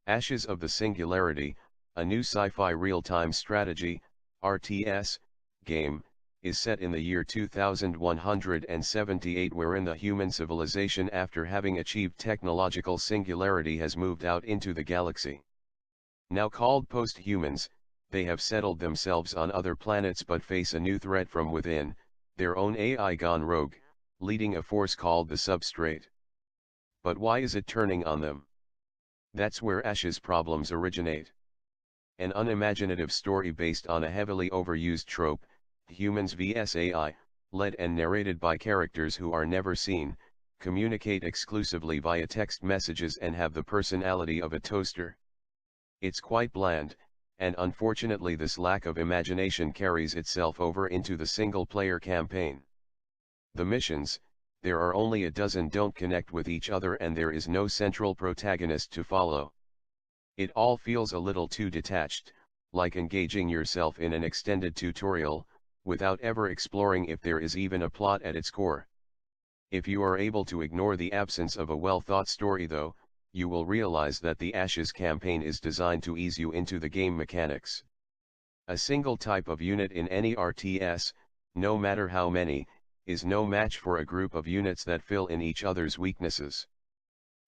Ashes of the Singularity, a new sci-fi real-time strategy, RTS, game, is set in the year 2178, wherein the human civilization, after having achieved technological singularity, has moved out into the galaxy. Now called post-humans, they have settled themselves on other planets but face a new threat from within, their own AI gone rogue, leading a force called the Substrate. But why is it turning on them? That's where Ash's problems originate. An unimaginative story based on a heavily overused trope, humans vs AI, led and narrated by characters who are never seen, communicate exclusively via text messages and have the personality of a toaster. It's quite bland, and unfortunately this lack of imagination carries itself over into the single-player campaign. The missions, there are only a dozen, don't connect with each other, and there is no central protagonist to follow. It all feels a little too detached, like engaging yourself in an extended tutorial, without ever exploring if there is even a plot at its core. If you are able to ignore the absence of a well-thought story though, you will realize that the Ashes campaign is designed to ease you into the game mechanics. A single type of unit in any RTS, no matter how many, is no match for a group of units that fill in each other's weaknesses.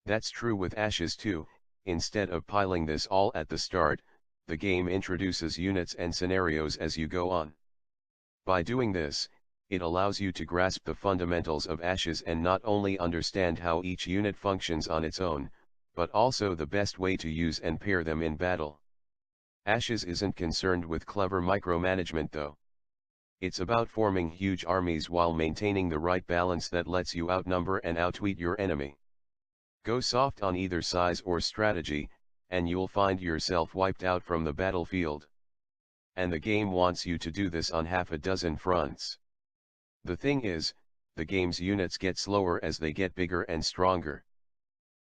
That's true with Ashes too. Instead of piling this all at the start, the game introduces units and scenarios as you go on. By doing this, it allows you to grasp the fundamentals of Ashes and not only understand how each unit functions on its own, but also the best way to use and pair them in battle. Ashes isn't concerned with clever micromanagement though. It's about forming huge armies while maintaining the right balance that lets you outnumber and outwit your enemy. Go soft on either size or strategy, and you'll find yourself wiped out from the battlefield. And the game wants you to do this on half a dozen fronts. The thing is, the game's units get slower as they get bigger and stronger.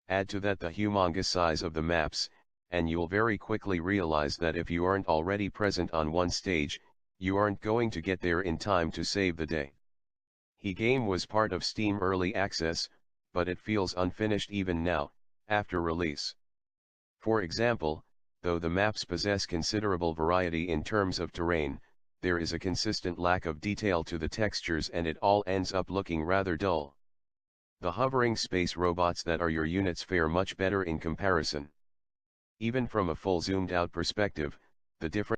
Add to that the humongous size of the maps, and you'll very quickly realize that if you aren't already present on one stage, you aren't going to get there in time to save the day. The game was part of Steam Early Access, but it feels unfinished even now, after release. For example, though the maps possess considerable variety in terms of terrain, there is a consistent lack of detail to the textures and it all ends up looking rather dull. The hovering space robots that are your units fare much better in comparison. Even from a full zoomed out perspective, the difference